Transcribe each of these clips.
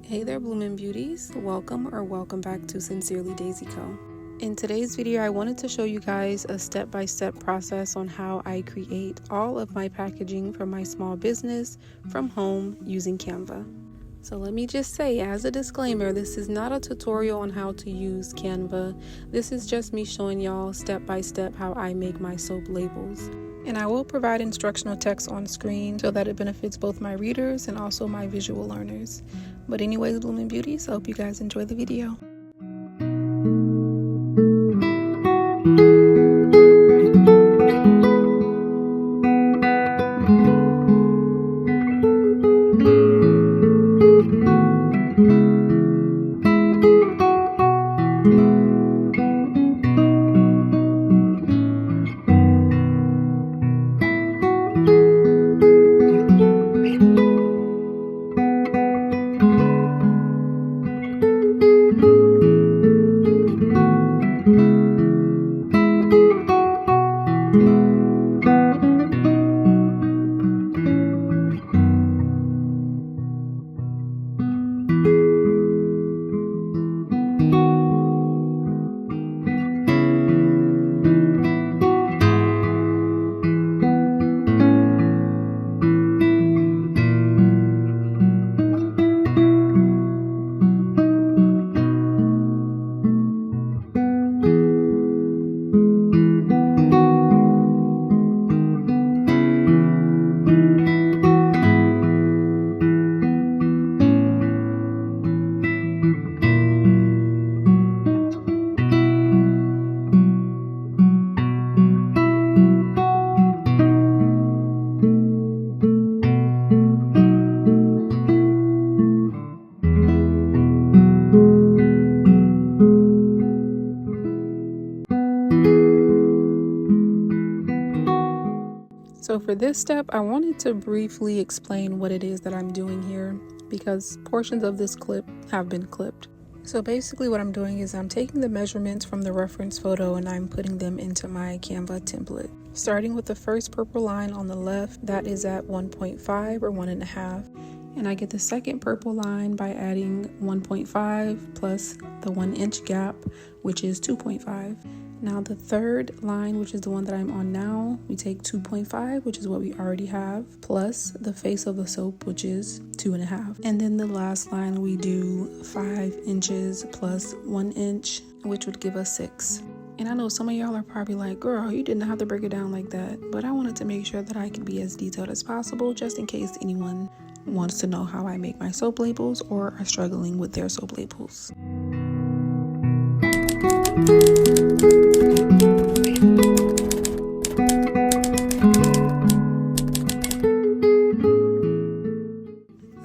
Hey there, blooming beauties. Welcome back to Sincerely Daisy Co. In today's video, I wanted to show you guys a step-by-step process on how I create all of my packaging for my small business from home using Canva. So let me just say, as a disclaimer, this is not a tutorial on how to use Canva. This is just me showing y'all step-by-step how I make my soap labels. And I will provide instructional text on screen so that it benefits both my readers and also my visual learners. But anyways, blooming beauties, I hope you guys enjoy the video. So for this step, I wanted to briefly explain what it is that I'm doing here because portions of this clip have been clipped. So basically what I'm doing is I'm taking the measurements from the reference photo and I'm putting them into my Canva template. Starting with the first purple line on the left, that is at 1.5 or 1.5. And I get the second purple line by adding 1.5 plus the 1 inch gap, which is 2.5. Now the third line, which is the one that I'm on now, we take 2.5, which is what we already have, plus the face of the soap, which is 2.5. And then the last line, we do 5 inches plus 1 inch, which would give us 6. And I know some of y'all are probably like, girl, you didn't have to break it down like that. But I wanted to make sure that I could be as detailed as possible, just in case anyone wants to know how I make my soap labels or are struggling with their soap labels.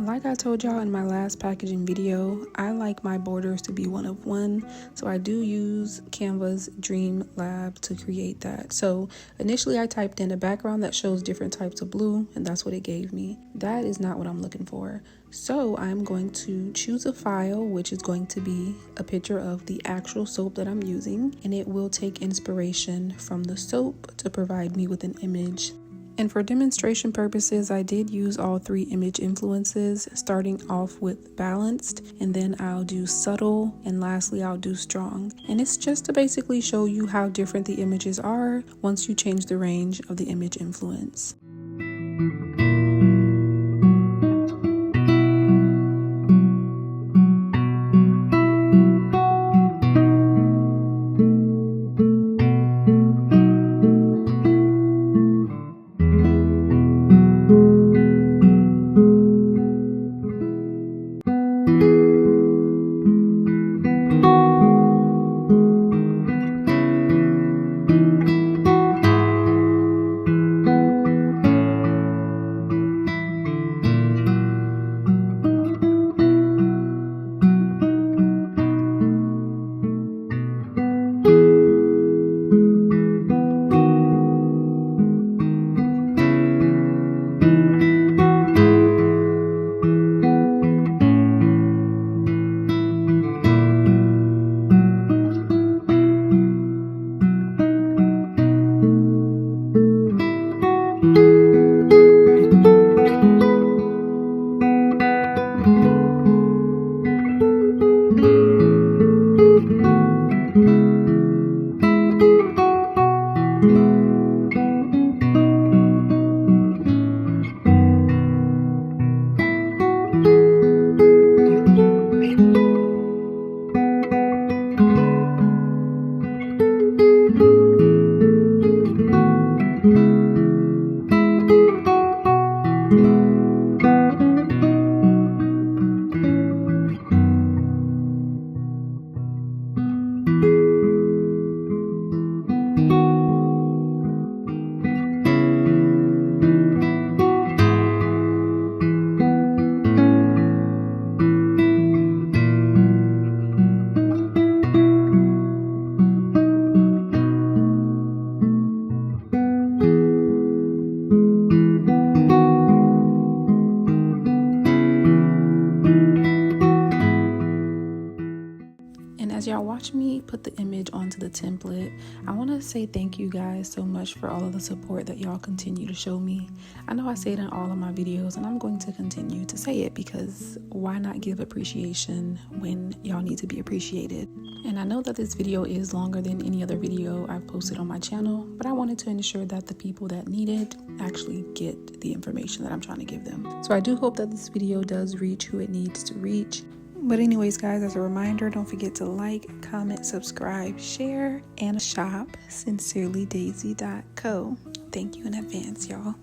Like I told y'all in my last packaging video, I like my borders to be 1 of 1, so I do use Canva's Dream Lab to create that. So initially I typed in a background that shows different types of blue, and that's what it gave me. That is not what I'm looking for. So I'm going to choose a file, which is going to be a picture of the actual soap that I'm using, and it will take inspiration from the soap to provide me with an image. And for demonstration purposes, I did use all 3 image influences, starting off with balanced, and then I'll do subtle, and lastly I'll do strong. And it's just to basically show you how different the images are once you change the range of the image influence. template. I want to say thank you guys so much for all of the support that y'all continue to show me. I know I say it in all of my videos, and I'm going to continue to say it because why not give appreciation when y'all need to be appreciated? And I know that this video is longer than any other video I've posted on my channel, but I wanted to ensure that the people that need it actually get the information that I'm trying to give them. So I do hope that this video does reach who it needs to reach. But anyways, guys, as a reminder, don't forget to like, comment, subscribe, share, and shop sincerelydaisyco. Thank you in advance, y'all.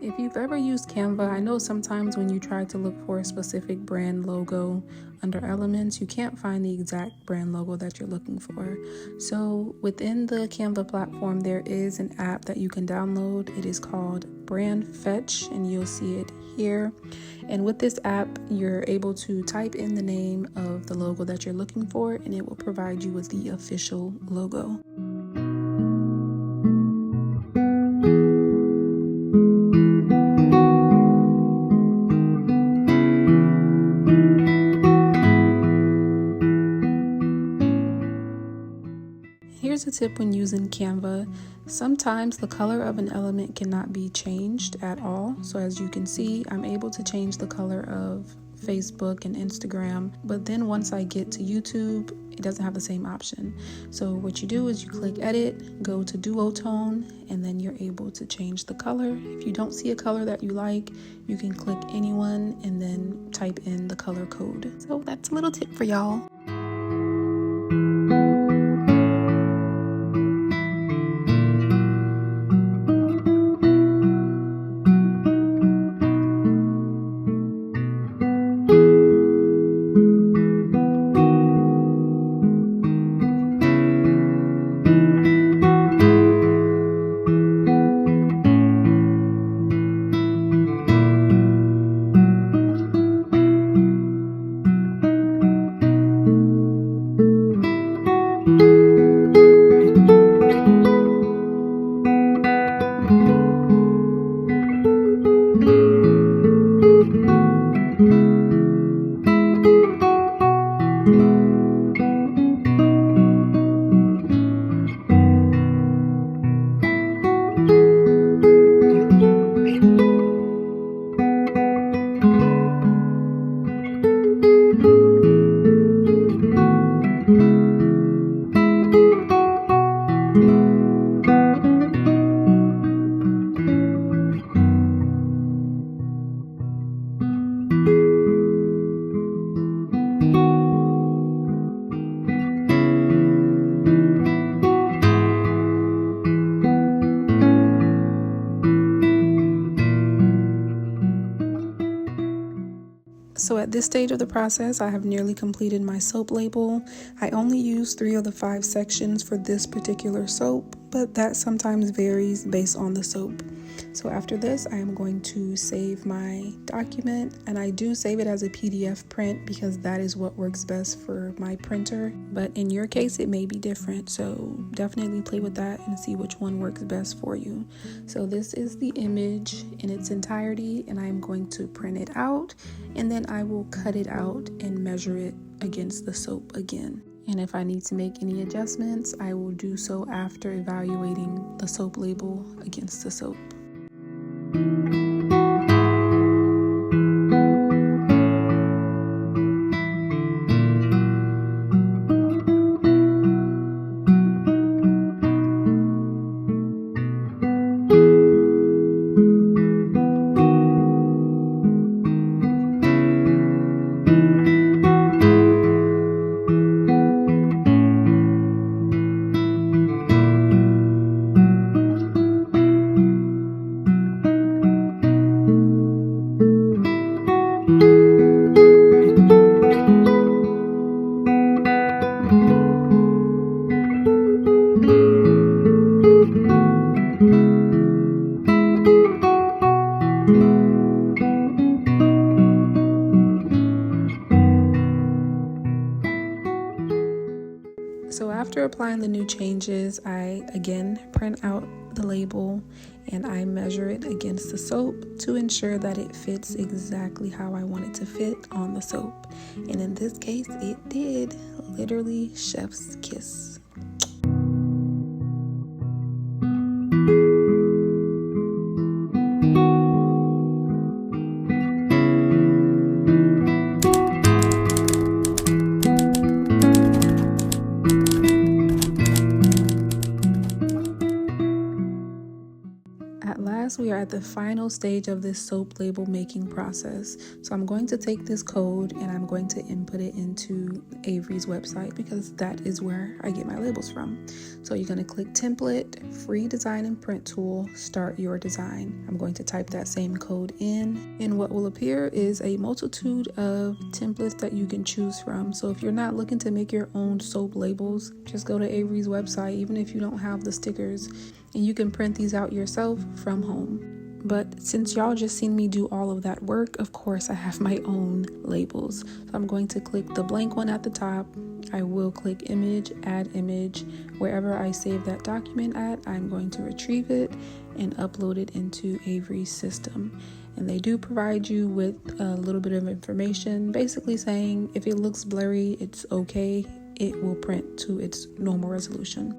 If you've ever used Canva, I know sometimes when you try to look for a specific brand logo under elements, you can't find the exact brand logo that you're looking for. So within the Canva platform, there is an app that you can download. It is called Brand Fetch, and you'll see it here. And with this app, you're able to type in the name of the logo that you're looking for, and it will provide you with the official logo. Here's a tip when using Canva. Sometimes the color of an element cannot be changed at all. So as you can see, I'm able to change the color of Facebook and Instagram, but then once I get to YouTube, it doesn't have the same option. So what you do is you click edit, go to duotone, and then you're able to change the color. If you don't see a color that you like, you can click anyone and then type in the color code. So that's a little tip for y'all. So at this stage of the process, I have nearly completed my soap label. I only used 3 of the 5 sections for this particular soap, but that sometimes varies based on the soap. So after this, I am going to save my document, and I do save it as a PDF print because that is what works best for my printer. But in your case, it may be different. So definitely play with that and see which one works best for you. So this is the image in its entirety, and I am going to print it out, and then I will cut it out and measure it against the soap again. And if I need to make any adjustments, I will do so after evaluating the soap label against the soap. So after applying the new changes, I again print out the label and I measure it against the soap to ensure that it fits exactly how I want it to fit on the soap. And in this case, it did. Literally chef's kiss. We are at the final stage of this soap label making process. So I'm going to take this code and I'm going to input it into Avery's website because that is where I get my labels from. So you're going to click template, free design and print tool, start your design. I'm going to type that same code in, and what will appear is a multitude of templates that you can choose from. So if you're not looking to make your own soap labels, just go to Avery's website, even if you don't have the stickers, and you can print these out yourself from home. But since y'all just seen me do all of that work, of course I have my own labels. So I'm going to click the blank one at the top. I will click image, add image. Wherever I save that document at, I'm going to retrieve it and upload it into Avery's system. And they do provide you with a little bit of information, basically saying if it looks blurry, it's okay. It will print to its normal resolution.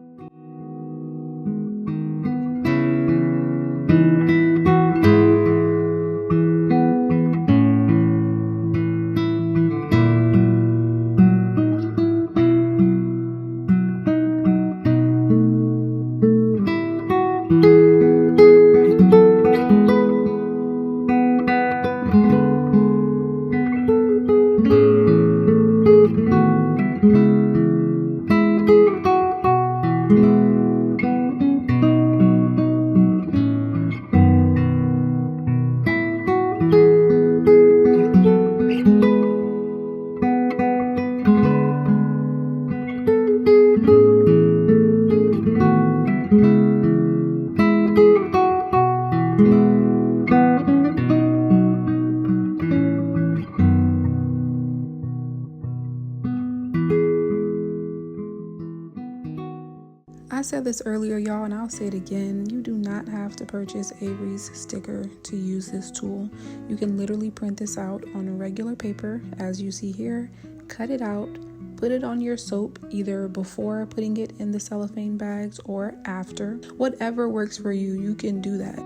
I said this earlier, y'all, and I'll say it again. You do not have to purchase Avery's sticker to use this tool. You can literally print this out on regular paper, as you see here, cut it out, put it on your soap, either before putting it in the cellophane bags or after. Whatever works for you, you can do that.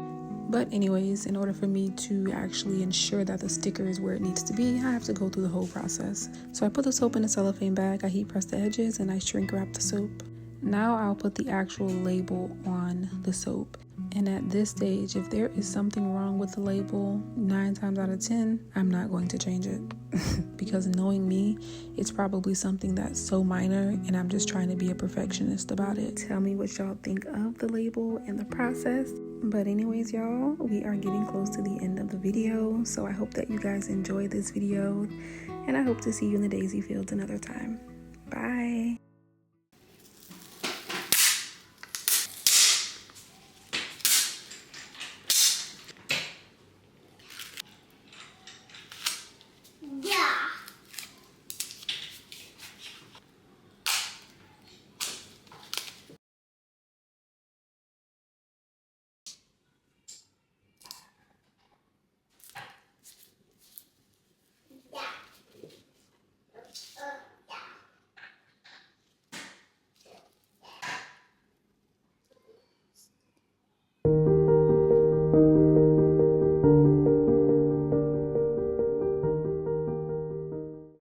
But anyways, in order for me to actually ensure that the sticker is where it needs to be, I have to go through the whole process. So I put the soap in a cellophane bag, I heat press the edges, and I shrink wrap the soap. Now I'll put the actual label on the soap. And at this stage, if there is something wrong with the label, 9 times out of 10, I'm not going to change it. Because knowing me, it's probably something that's so minor and I'm just trying to be a perfectionist about it. Tell me what y'all think of the label and the process. But anyways, y'all, we are getting close to the end of the video, so I hope that you guys enjoyed this video, and I hope to see you in the daisy fields another time. Bye.